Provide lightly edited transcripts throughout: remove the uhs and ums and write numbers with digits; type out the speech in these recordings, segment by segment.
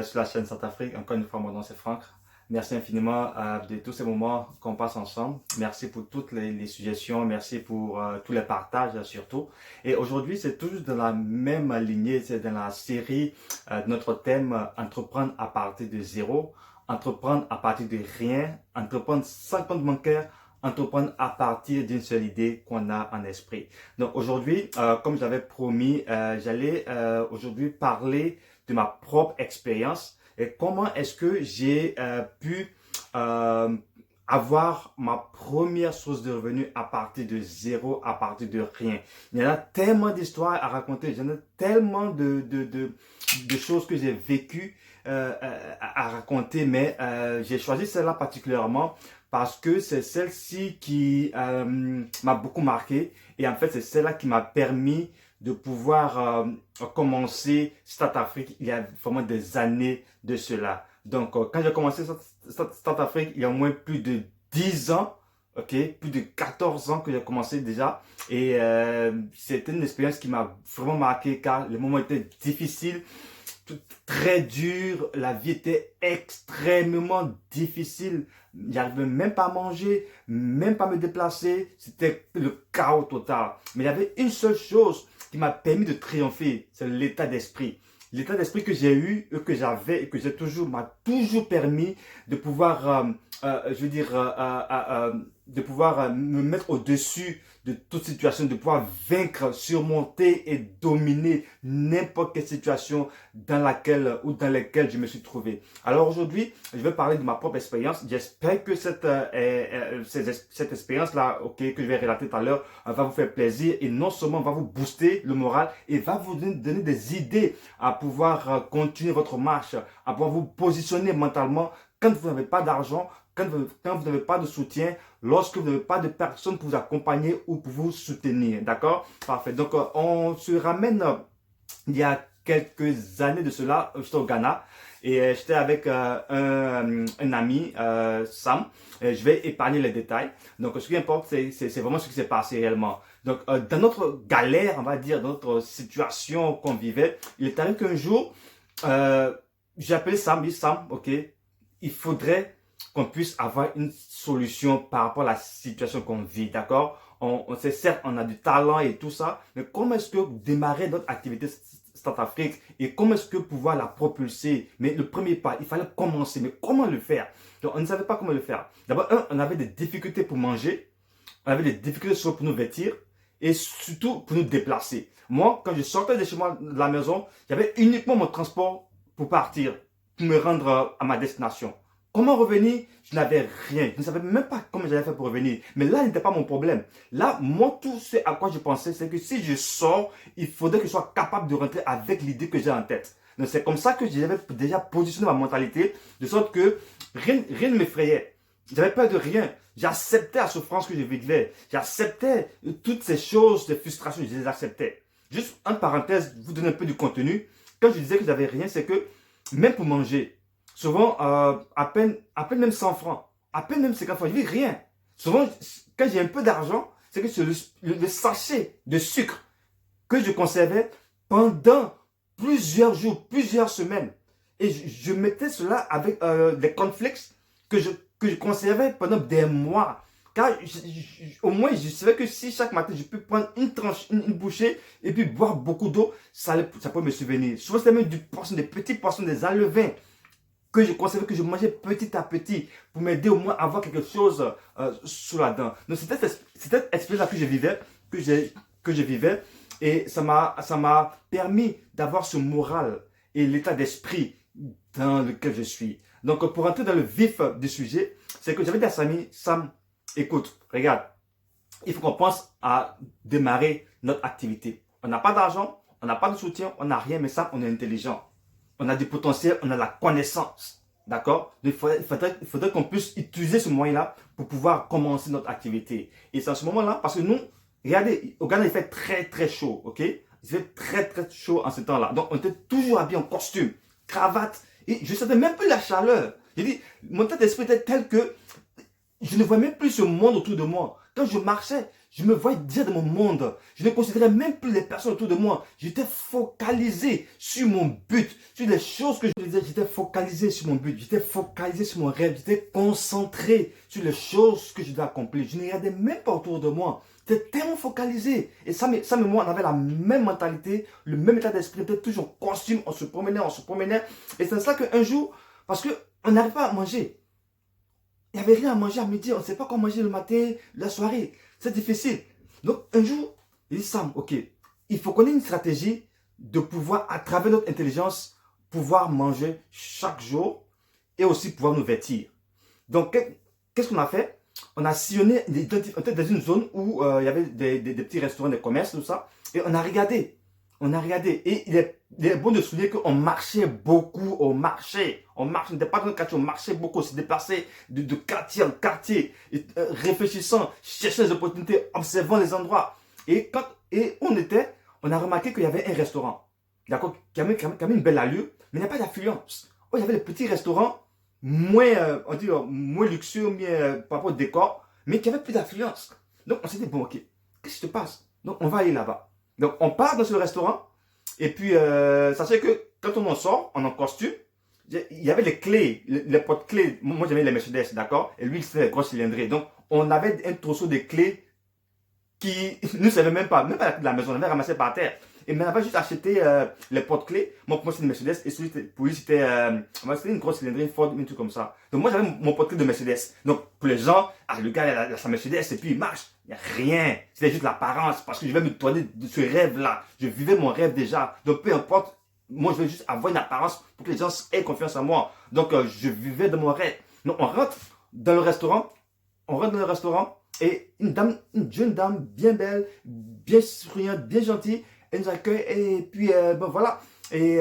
sur la chaîne Centrafrique. Encore une fois, mon nom c'est Franck. Merci infiniment de tous ces moments qu'on passe ensemble. Merci pour toutes les suggestions. Merci pour tous les partages surtout. Et aujourd'hui, c'est toujours dans la même lignée. C'est dans la série de notre thème entreprendre à partir de zéro, entreprendre à partir de rien, entreprendre sans compte bancaire, entreprendre à partir d'une seule idée qu'on a en esprit. Donc aujourd'hui, comme j'avais promis, j'allais aujourd'hui parler de ma propre expérience et comment est-ce que j'ai pu avoir ma première source de revenus à partir de zéro, à partir de rien. Il y en a tellement d'histoires à raconter, j'en ai tellement de choses que j'ai vécues à raconter, mais j'ai choisi celle-là particulièrement parce que c'est celle-ci qui m'a beaucoup marqué et en fait c'est celle-là qui m'a permis de pouvoir commencer Start Afrique il y a vraiment des années de cela. Donc quand j'ai commencé Start Afrique il y a au moins plus de 10 ans, ok, plus de 14 ans que j'ai commencé déjà et c'était une expérience qui m'a vraiment marqué car le moment était difficile, très dur, la vie était extrêmement difficile. J'arrivais même pas à manger, même pas à me déplacer. C'était le chaos total. Mais il y avait une seule chose qui m'a permis de triompher, c'est l'état d'esprit. L'état d'esprit que j'ai eu, que j'avais et que j'ai toujours, m'a toujours permis de pouvoir, je veux dire, de pouvoir me mettre au-dessus de toute situation, de pouvoir vaincre, surmonter et dominer n'importe quelle situation dans laquelle ou dans laquelle je me suis trouvé. Alors aujourd'hui, je vais parler de ma propre expérience. J'espère que cette expérience-là, ok, que je vais relater tout à l'heure, va vous faire plaisir et non seulement va vous booster le moral et va vous donner des idées à pouvoir continuer votre marche, à pouvoir vous positionner mentalement quand vous n'avez pas d'argent, quand vous n'avez pas de soutien, lorsque vous n'avez pas de personne pour vous accompagner ou pour vous soutenir. D'accord? Parfait. Donc, on se ramène il y a quelques années de cela, j'étais au Ghana et j'étais avec un ami, Sam. Je vais épargner les détails. Donc, ce qui importe, c'est vraiment ce qui s'est passé réellement. Donc, dans notre galère, on va dire, dans notre situation qu'on vivait, il est arrivé qu'un jour, j'ai appelé Sam, dit Sam, ok, il faudrait qu'on puisse avoir une solution par rapport à la situation qu'on vit, d'accord? On sait certes, on a du talent et tout ça, mais comment est-ce que démarrer notre activité Start Afrique et comment est-ce que pouvoir la propulser? Mais le premier pas, il fallait commencer, mais comment le faire? Donc, on ne savait pas comment le faire. D'abord, on avait des difficultés pour manger, on avait des difficultés pour nous vêtir et surtout pour nous déplacer. Moi, quand je sortais de chez moi, de la maison, j'avais uniquement mon transport pour partir, pour me rendre à ma destination. Comment revenir? Je n'avais rien. Je ne savais même pas comment j'allais faire pour revenir. Mais là, ce n'était pas mon problème. Là, moi, tout ce à quoi je pensais, c'est que si je sors, il faudrait que je sois capable de rentrer avec l'idée que j'ai en tête. Donc, c'est comme ça que j'avais déjà positionné ma mentalité, de sorte que rien ne m'effrayait. J'avais peur de rien. J'acceptais la souffrance que je vivais. J'acceptais toutes ces choses, ces frustrations, je les acceptais. Juste, en parenthèse, vous donner un peu du contenu. Quand je disais que j'avais rien, c'est que même pour manger, souvent, à peine même 100 francs, à peine même 50 francs, je dis rien. Souvent, quand j'ai un peu d'argent, c'est que c'est le sachet de sucre que je conservais pendant plusieurs jours, plusieurs semaines. Et je mettais cela avec des cornflakes que je conservais pendant des mois. Car au moins, je savais que si chaque matin, je peux prendre une tranche, une bouchée, et puis boire beaucoup d'eau, ça peut me souvenir. Souvent, c'était même des petits poissons, des alevins que je conservais, que je mangeais petit à petit pour m'aider au moins à avoir quelque chose sous la dent. Donc, c'était cette expérience que je vivais et ça m'a permis d'avoir ce moral et l'état d'esprit dans lequel je suis. Donc, pour entrer dans le vif du sujet, c'est que j'avais dit à Samy, Sam, écoute, regarde, il faut qu'on pense à démarrer notre activité. On n'a pas d'argent, on n'a pas de soutien, on n'a rien, mais ça, on est intelligent. On a du potentiel, on a la connaissance. D'accord? Il faudrait qu'on puisse utiliser ce moyen-là pour pouvoir commencer notre activité. Et c'est à ce moment-là, parce que nous, regardez, au Ghana, il fait très très chaud, ok? Il fait très très chaud en ce temps-là. Donc, on était toujours habillé en costume, cravate, et je ne sentais même plus la chaleur. J'ai dit, mon état d'esprit était tel que je ne voyais même plus ce monde autour de moi. Quand je marchais, Je me voyais déjà dans mon monde. Je ne considérais même plus les personnes autour de moi. J'étais focalisé sur mon but, sur les choses que je faisais. J'étais focalisé sur mon but. J'étais focalisé sur mon rêve. J'étais concentré sur les choses que je devais accomplir. Je ne regardais même pas autour de moi. J'étais tellement focalisé. Et ça, mais moi, on avait la même mentalité, le même état d'esprit. Peut-être toujours en costume. On se promenait, on se promenait. Et c'est ça qu'un jour, parce qu'on n'arrive pas à manger. Il n'y avait rien à manger à midi. On ne sait pas quoi manger le matin, la soirée. C'est difficile. Donc, un jour, il dit, Sam, ok, il faut qu'on ait une stratégie de pouvoir, à travers notre intelligence, pouvoir manger chaque jour et aussi pouvoir nous vêtir. Donc, qu'est-ce qu'on a fait? On a sillonné, on était dans une zone où il y avait des petits restaurants, des commerces, tout ça, et on a regardé. On a regardé. Et il est bon de souligner qu'on marchait beaucoup au marché. On n'était pas dans le quartier, on marchait beaucoup. On s'est déplacé de quartier en quartier, réfléchissant, cherchant les opportunités, observant les endroits. Et on a remarqué qu'il y avait un restaurant, d'accord, qui avait une belle allure, mais il n'y a pas d'affluence. Oh, il y avait des petits restaurants, moins luxueux, par rapport au décor, mais qui avaient plus d'affluence. Donc, on s'est dit, bon, ok, qu'est-ce qui se passe? Donc, on va aller là-bas. Donc, on part dans ce restaurant. Et puis, sachez que quand on en sort, on est en costume. Il y avait les clés, les porte-clés. Moi, j'avais les Mercedes, d'accord? Et lui, c'était les grosses cylindrées. Donc, on avait un trousseau de clés qui ne savait même pas la clé de la maison. On avait ramassé par terre. Et on avait juste acheté les porte-clés. Moi, pour moi, c'est une Mercedes. Et celui, pour lui, c'était une grosse cylindrée, Ford, un truc comme ça. Donc, moi, j'avais mon porte-clés de Mercedes. Donc, pour les gens, le gars, il a sa Mercedes et puis il marche. Il n'y a rien. C'était juste l'apparence. Parce que je vais me tourner de ce rêve-là. Je vivais mon rêve déjà. Donc, peu importe. Moi, je veux juste avoir une apparence pour que les gens aient confiance en moi. Donc, je vivais de mon rêve. Donc, on rentre dans le restaurant. Et une jeune dame bien belle, bien souriante, bien gentille, elle nous accueille et puis bon voilà. Et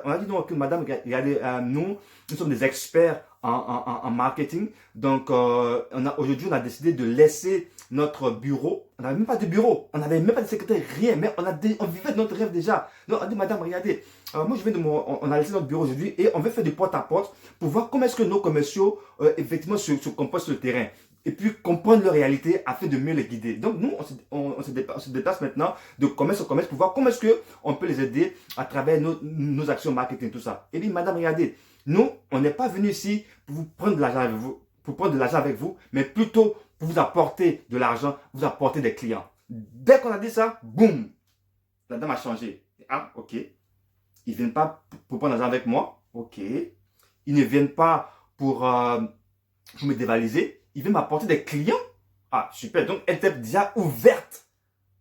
on a dit donc que madame, regardez, nous sommes des experts en marketing. Donc aujourd'hui on a décidé de laisser notre bureau. On n'avait même pas de bureau, on n'avait même pas de secrétaire, rien, mais on vivait de notre rêve déjà. Donc on a dit madame, regardez, moi je viens on a laissé notre bureau aujourd'hui et on veut faire du porte-à-porte pour voir comment est-ce que nos commerciaux effectivement se comportent sur le terrain. Et puis comprendre leur réalité afin de mieux les guider. Donc nous, on se déplace maintenant de commerce en commerce pour voir comment est-ce qu'on peut les aider à travers nos actions marketing, tout ça. Et puis madame, regardez, nous, on n'est pas venu ici pour vous prendre de l'argent avec vous, mais plutôt pour vous apporter de l'argent, vous apporter des clients. Dès qu'on a dit ça, boum, la dame a changé. Ah, ok. Ils ne viennent pas pour prendre de l'argent avec moi. Ok. Ils ne viennent pas pour me dévaliser. Il veut m'apporter des clients. Ah, super. Donc, elle était déjà ouverte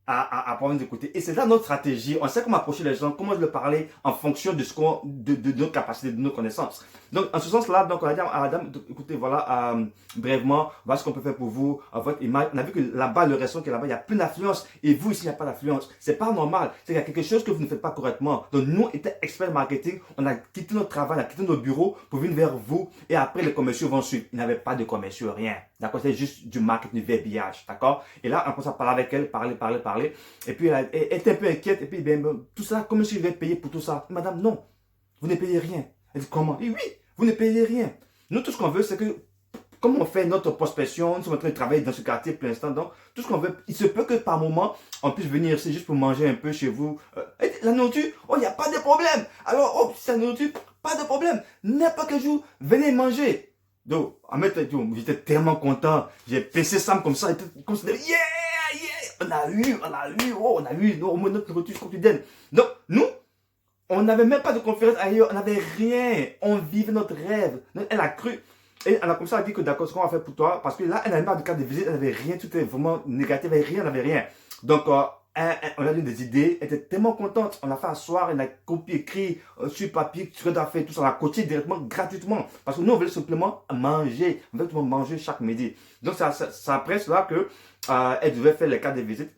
à prendre des côtés. Et c'est là notre stratégie. On sait comment approcher les gens, comment leur parler en fonction de nos capacités, de nos connaissances. Donc, en ce sens-là, donc, on a dit à la dame, écoutez, voilà, brièvement, voilà ce qu'on peut faire pour vous, votre image. On a vu que là-bas, le restaurant qui est là-bas, il y a plein d'affluence. Et vous, ici, il n'y a pas d'affluence. C'est pas normal. C'est qu'il y a quelque chose que vous ne faites pas correctement. Donc, nous, étant experts marketing, on a quitté notre travail, on a quitté nos bureaux pour venir vers vous. Et après, les commerciaux vont suivre. Il n'y avait pas de commerciaux, rien. D'accord? C'est juste du marketing, du verbiage. D'accord? Et là, on commence à parler avec elle, parler. Et puis, elle était un peu inquiète. Et puis, tout ça, comment est-ce que je vais payer pour tout ça? Madame, non. Vous ne payez rien. Elle dit, comment? Et oui, vous ne payez rien. Nous, tout ce qu'on veut, c'est que, comme on fait notre prospection, nous sommes en train de travailler dans ce quartier pour l'instant, donc, tout ce qu'on veut, il se peut que par moment, on puisse venir ici juste pour manger un peu chez vous. La nourriture, oh, il n'y a pas de problème. Alors, oh, c'est la nourriture, pas de problème. N'importe quel jour, venez manger. Donc, j'étais tellement content. J'ai PC Sam comme ça, comme ça, yeah! On a eu au moins notre nourriture quotidienne. Donc, nous, on n'avait même pas de conférence ailleurs, on n'avait rien. On vivait notre rêve. Donc, elle a cru. Et elle a comme ça dit que d'accord, ce qu'on va faire pour toi, parce que là, elle n'avait pas de carte de visite, elle n'avait rien, tout était vraiment négatif, elle n'avait rien. Donc, on a eu des idées, elle était tellement contente. On l'a fait asseoir, elle a copié, écrit sur papier, ce qu'on a fait, tout ça, on l'a coaché directement, gratuitement. Parce que nous, on voulait simplement manger. On voulait manger chaque midi. Donc, c'est après cela que elle devait faire les cartes de visite.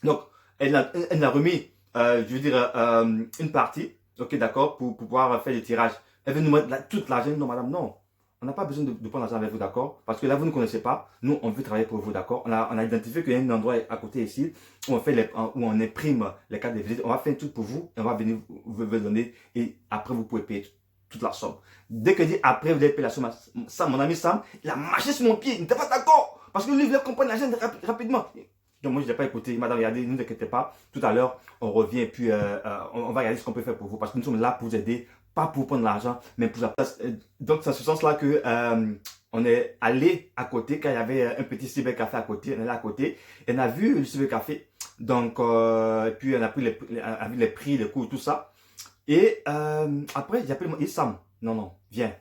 Donc, elle a remis, une partie, ok, d'accord, pour pouvoir faire le tirage. Elle veut nous mettre toute l'argent. Non, madame, non. On n'a pas besoin de prendre l'argent avec vous, d'accord? Parce que là, vous ne connaissez pas. Nous, on veut travailler pour vous, d'accord? On a identifié qu'il y a un endroit à côté ici où où on imprime les cartes de visite. On va faire tout pour vous et on va venir vous donner. Et après, vous pouvez payer toute la somme. Dès que dit après, vous allez payer la somme, Sam, mon ami Sam, il a marché sur mon pied. Il n'était pas d'accord. Parce que lui, il voulait comprendre l'argent rapidement. Donc moi, je n'ai pas écouté. Madame, regardez, ne vous inquiétez pas. Tout à l'heure, on revient et puis on va regarder ce qu'on peut faire pour vous. Parce que nous sommes là pour vous aider, pas pour prendre l'argent, mais pour la place. Donc, c'est en ce sens-là que on est allé à côté, quand il y avait un petit cybercafé à côté. On est allé à côté et on a vu le cybercafé. Donc, et puis on a pris on a vu les prix, les coûts, tout ça. Et après, j'ai appelé, il dit Sam, non, non, viens,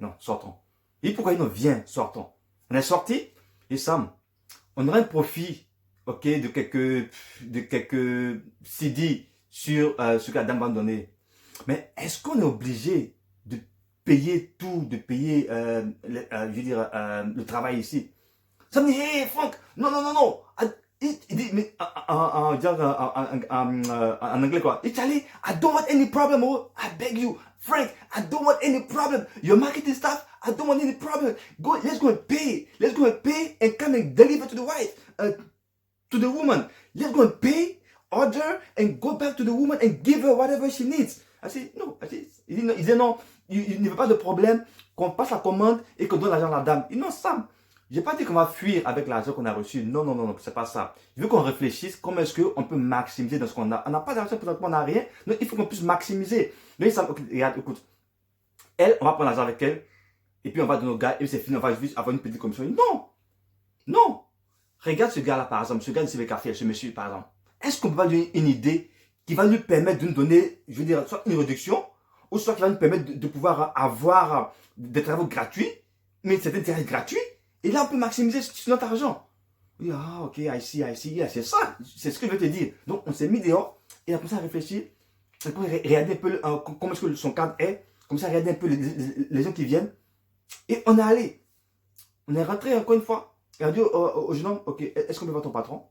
non, sortons. Il dit pourquoi il dit non, viens, sortons. On est sorti, et Sam, on aurait un profit, ok, de quelques CD sur ce que la dame va nous donner. Mais est-ce qu'on est obligé de payer tout, de payer, je veux dire, le travail ici? Ça me dit, hey Franck, non, non, non, non. Il dit, mais en anglais quoi. Italy, I don't want any problem, oh, I beg you. Frank, I don't want any problem. Your marketing staff, I don't want any problem. Go, let's go and pay. Let's go and pay and come and deliver to the wife, to the woman. Let's go and pay, order, and go back to the woman and give her whatever she needs. I said, no. Il dit non, il n'y a pas de problème qu'on passe la commande et qu'on donne l'argent à la dame. Il dit non, Sam. Je n'ai pas dit qu'on va fuir avec l'argent qu'on a reçu. Non, non, non, non, c'est pas ça. Je veux qu'on réfléchisse comment est-ce qu'on peut maximiser dans ce qu'on a. On n'a pas d'argent, présentement, on n'a rien. Donc, il faut qu'on puisse maximiser. Donc, regarde, écoute. Elle, on va prendre l'argent avec elle. Et puis, on va donner au gars. Et c'est fini, on va juste avoir une petite commission. Non, non. Regarde ce gars-là, par exemple. Ce gars de CB ce monsieur, par exemple. Est-ce qu'on peut pas lui donner une idée qui va lui permettre de nous donner, je veux dire, soit une réduction, ou soit qui va nous permettre de pouvoir avoir des travaux gratuits, mais c'est un travail gratuit. Et là, on peut maximiser sur notre argent. Oui, ah, ok, I see, yeah, c'est ça, c'est ce que je veux te dire. Donc, on s'est mis dehors et on a commencé à réfléchir. On a commencé à regarder un peu comment est-ce que son cadre est. Comme ça, regarder un peu les gens qui viennent. Et on est allé. On est rentré encore une fois. Et on a dit au jeune homme, ok, est-ce qu'on peut voir ton patron?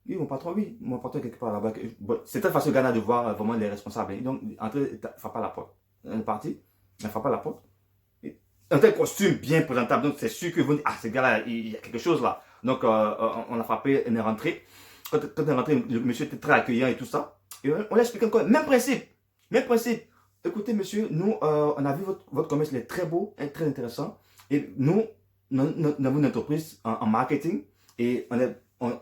Oui, mon patron est quelque part là-bas. Bon, c'est très facile au Ghana de voir vraiment les responsables. Donc, entrez, frappe à la porte. On est parti, on frappe à la porte. Un tel costume bien présentable, donc c'est sûr que vous dites, ah, ce gars-là, il y a quelque chose là. Donc, on a frappé, on est rentré. Quand on est rentré, le monsieur était très accueillant et tout ça. Et on l'a expliqué encore, même principe. Écoutez, monsieur, nous, on a vu votre commerce, il est très beau, et très intéressant. Et nous avons une entreprise en marketing. Et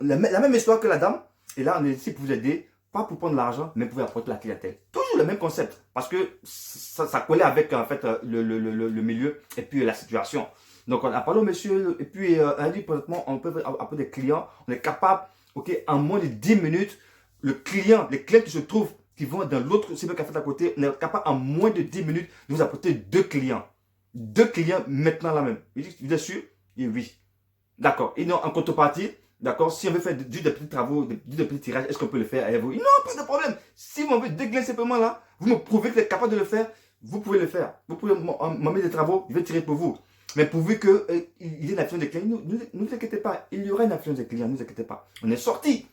la même histoire que la dame. Et là, on est ici pour vous aider. Pas pour prendre l'argent, mais pour apporter la clientèle. Toujours le même concept. Parce que ça collait avec en fait le milieu et puis la situation. Donc on a parlé au monsieur et puis on a dit présentement on peut appeler des clients. On est capable, ok, en moins de 10 minutes, les clients qui se trouvent, qui vont dans l'autre cybercafé à côté, on est capable en moins de 10 minutes de vous apporter 2 clients. 2 clients maintenant là même. Vous êtes sûr? Et oui. D'accord. Et non, en contrepartie, d'accord, si on veut faire des petits travaux, des petits tirages, est-ce qu'on peut le faire avec vous? Non, pas de problème. Si vous m'avez déglé simplement là, vous me prouvez que vous êtes capable de le faire, vous pouvez le faire. Vous pouvez m'amener des travaux, je vais tirer pour vous. Mais pourvu qu'il y ait une affluence des clients, ne vous inquiétez pas, il y aura une affluence des clients, ne vous inquiétez pas. On est sorti.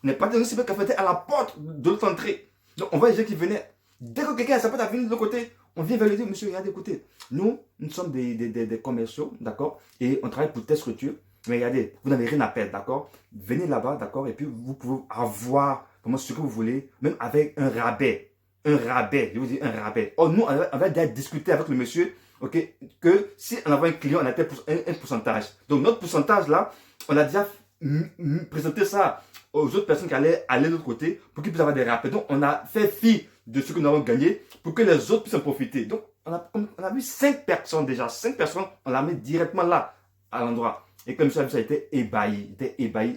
On n'est pas dans un cybercafé à la porte de l'autre entrée. Donc on voit les gens qui venaient. Dès que quelqu'un a sa porte à venir de l'autre côté, on vient vers lui dire, monsieur, regardez, écoutez, nous sommes des commerciaux, d'accord, et on travaille pour telle structure. Mais regardez, vous n'avez rien à perdre, d'accord? Venez là-bas, d'accord? Et puis vous pouvez avoir vraiment ce que vous voulez, même avec un rabais. Un rabais, je vous dis un rabais. Oh, nous, on va déjà discuter avec le monsieur, ok? Que si on avait un client, on a un pourcentage. Donc notre pourcentage là, on a déjà présenté ça aux autres personnes qui allaient aller de l'autre côté pour qu'ils puissent avoir des rabais. Donc on a fait fi de ce que nous avons gagné pour que les autres puissent en profiter. Donc on a vu 5 personnes déjà. 5 personnes, on l'a mis directement là, à l'endroit. Et comme ça, il était ébahi.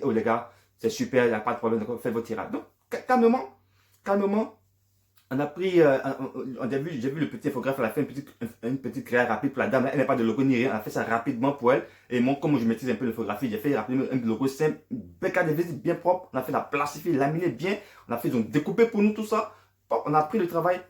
Oh les gars, c'est super, il n'y a pas de problème, donc faites vos tirages. Donc, calmement, on a pris, j'ai vu le petit infographe, elle a fait une petite créa rapide pour la dame. Elle n'a pas de logo ni rien, elle a fait ça rapidement pour elle. Et moi, comme je maîtrise un peu l'infographie, j'ai fait rapidement un logo simple, belle carte de visite bien propre. On a fait la plastifier, laminer bien. On a fait, ils ont découpé pour nous tout ça. On a pris le travail.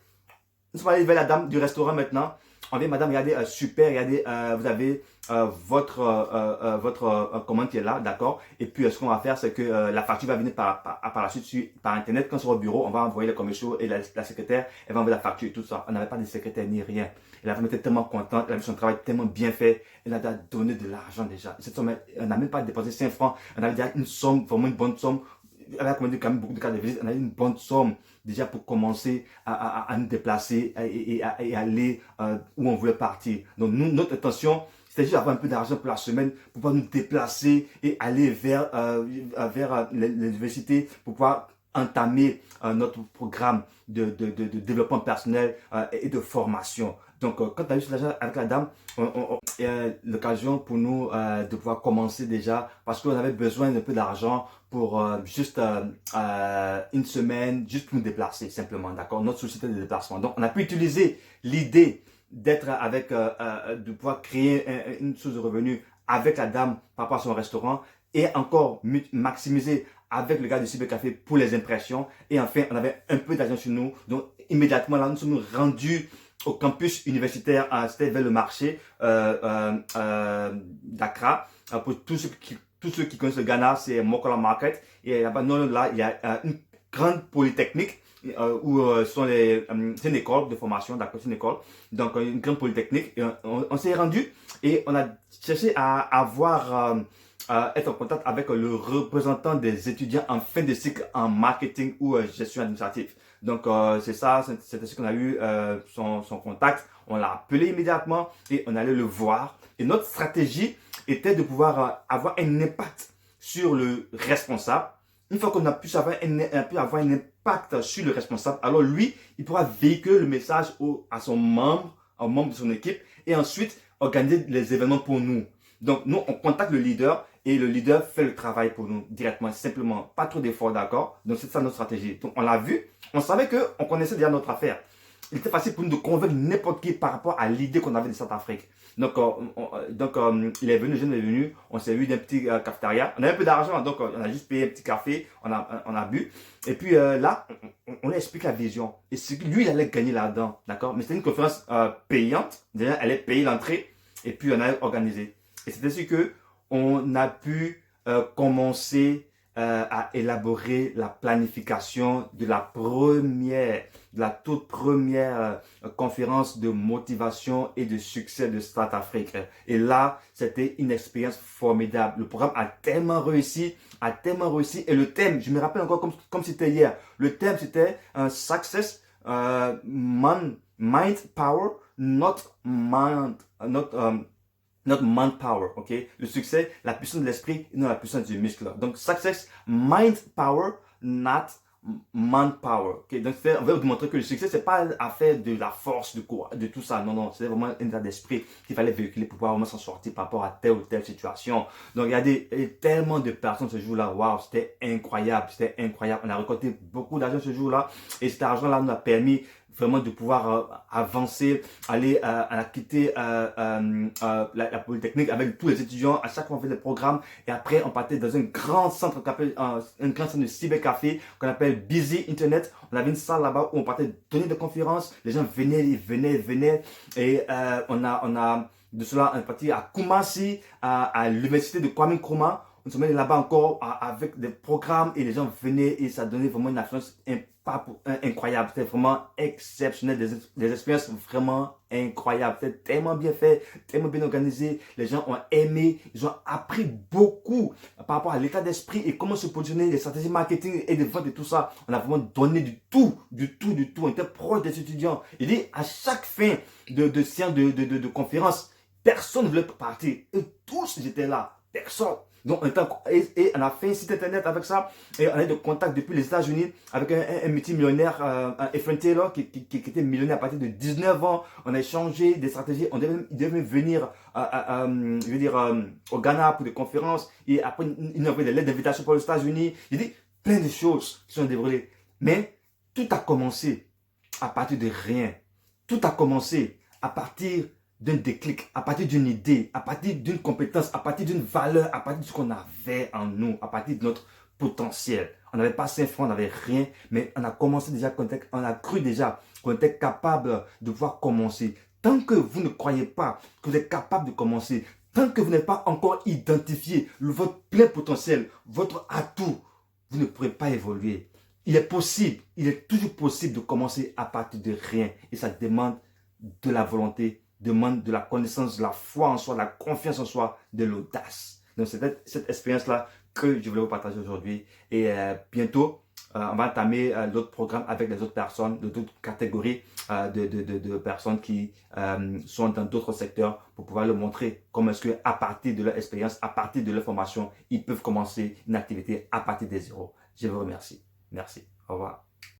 Nous sommes allés vers la dame du restaurant maintenant. On vient, madame, regardez, super, regardez, vous avez votre commande qui est là, d'accord? Et puis, ce qu'on va faire, c'est que la facture va venir par la suite par Internet. Quand on sera au bureau, on va envoyer les commerciaux et la secrétaire, elle va envoyer la facture et tout ça. On n'avait pas de secrétaire ni rien. Et la femme était tellement contente, elle a vu son travail tellement bien fait. Elle a donné de l'argent déjà. Cette somme, elle n'a même pas dépensé 5 francs. On avait déjà une somme, vraiment une bonne somme. Elle a commandé quand même beaucoup de cartes de visite. On a eu une bonne somme déjà pour commencer à nous déplacer et aller où on voulait partir. Donc, notre intention, C'était juste avoir un peu d'argent pour la semaine pour pouvoir nous déplacer et aller vers l'université pour pouvoir entamer notre programme de développement personnel et de formation. Donc, quand on a eu cet argent avec la dame, il y a l'occasion pour nous de pouvoir commencer déjà parce qu'on avait besoin d'un peu d'argent pour juste une semaine, juste pour nous déplacer simplement, d'accord? Notre société de déplacement. Donc, on a pu utiliser l'idée d'être avec, de pouvoir créer une source de revenus avec la dame par rapport à son restaurant et encore maximiser avec le gars de Cybercafé pour les impressions. Et enfin, on avait un peu d'argent sur nous. Donc, immédiatement, là, nous sommes rendus au campus universitaire, c'était vers le marché d'Accra. Pour tous ceux qui connaissent le Ghana, c'est Mokola Market. Et là-bas, là, il y a une grande polytechnique où c'est une école de formation, d'accord, c'est une école. Donc, une grande polytechnique. Et on s'est rendu et on a cherché à être en contact avec le représentant des étudiants en fin de cycle en marketing ou gestion administrative. Donc, c'est ça, c'est ce qu'on a eu son contact. On l'a appelé immédiatement et on allait le voir. Et notre stratégie était de pouvoir avoir un impact sur le responsable. Une fois qu'on a pu avoir un impact sur le responsable, alors lui, il pourra véhiculer le message à son membre, aux membres de son équipe et ensuite organiser les événements pour nous. Donc, nous, on contacte le leader et le leader fait le travail pour nous directement, simplement. Pas trop d'efforts, d'accord? Donc, c'est ça notre stratégie. Donc, on l'a vu. On savait qu'on connaissait déjà notre affaire. Il était facile pour nous de convaincre n'importe qui par rapport à l'idée qu'on avait de Centrafrique. Donc, il est venu, le jeune est venu, on s'est vu d'un petit cafétéria. On avait un peu d'argent, donc on a juste payé un petit café, on a bu. Et puis là, on lui explique la vision. Et lui, il allait gagner là-dedans, d'accord? Mais c'était une conférence payante. Déjà, elle allait payer l'entrée. Et puis, on a organisé. Et c'est ainsi qu'on a pu commencer à élaborer la planification de la toute première conférence de motivation et de succès de Start Afrique. Et là, c'était une expérience formidable. Le programme a tellement réussi. Et le thème, je me rappelle encore comme c'était hier. Le thème, c'était Success, Mind Power, not manpower, ok? Le succès, la puissance de l'esprit et non la puissance du muscle. Donc, success, mind power, not manpower, ok? Donc, on va vous montrer que le succès, c'est pas affaire de la force, de tout ça. Non, c'est vraiment un état d'esprit qu'il fallait véhiculer pour pouvoir vraiment s'en sortir par rapport à telle ou telle situation. Donc, il y a tellement de personnes ce jour-là. Waouh, c'était incroyable, On a récolté beaucoup d'argent ce jour-là et cet argent-là nous a permis vraiment de pouvoir avancer, aller quitter la Polytechnique avec tous les étudiants. À chaque fois, on fait des programmes et après, on partait dans un grand centre de cybercafé qu'on appelle Busy Internet. On avait une salle là-bas où on partait donner des conférences. Les gens venaient et de cela, on est parti à Kumasi, à l'université de Kwame Nkrumah. On se met là-bas encore avec des programmes et les gens venaient et ça donnait vraiment une influence incroyable. C'était vraiment exceptionnel, des expériences vraiment incroyables. C'était tellement bien fait, tellement bien organisé. Les gens ont aimé, ils ont appris beaucoup par rapport à l'état d'esprit et comment se positionner, les stratégies marketing et de vente et tout ça. On a vraiment donné du tout. On était proche des étudiants. Il dit à chaque fin de séance de conférence, personne ne voulait partir. Et tous étaient là. Personne. Donc, on a fait un site internet avec ça et on a eu de contact depuis les États-Unis avec un multimillionnaire, Efren Taylor, qui était millionnaire à partir de 19 ans. On a échangé des stratégies. Il devait venir, au Ghana pour des conférences et après, il a envoyé des lettres d'invitation pour les États-Unis. Il dit plein de choses qui sont dévoilées. Mais tout a commencé à partir de rien. Tout a commencé à partir d'un déclic, à partir d'une idée, à partir d'une compétence, à partir d'une valeur, à partir de ce qu'on avait en nous, à partir de notre potentiel. On n'avait pas 5 francs, on n'avait rien, mais on a commencé déjà, on a cru déjà qu'on était capable de pouvoir commencer. Tant que vous ne croyez pas que vous êtes capable de commencer, tant que vous n'avez pas encore identifié votre plein potentiel, votre atout, vous ne pourrez pas évoluer. Il est possible, il est toujours possible de commencer à partir de rien. Et ça demande de la volonté, demande de la connaissance, de la foi en soi, de la confiance en soi, de l'audace. Donc, c'est cette expérience-là que je voulais vous partager aujourd'hui. Et bientôt, on va entamer d'autres programmes avec les autres personnes, d'autres catégories. de personnes qui sont dans d'autres secteurs pour pouvoir leur montrer comment est-ce qu'à partir de leur expérience, à partir de leur formation, ils peuvent commencer une activité à partir des zéros. Je vous remercie. Merci. Au revoir.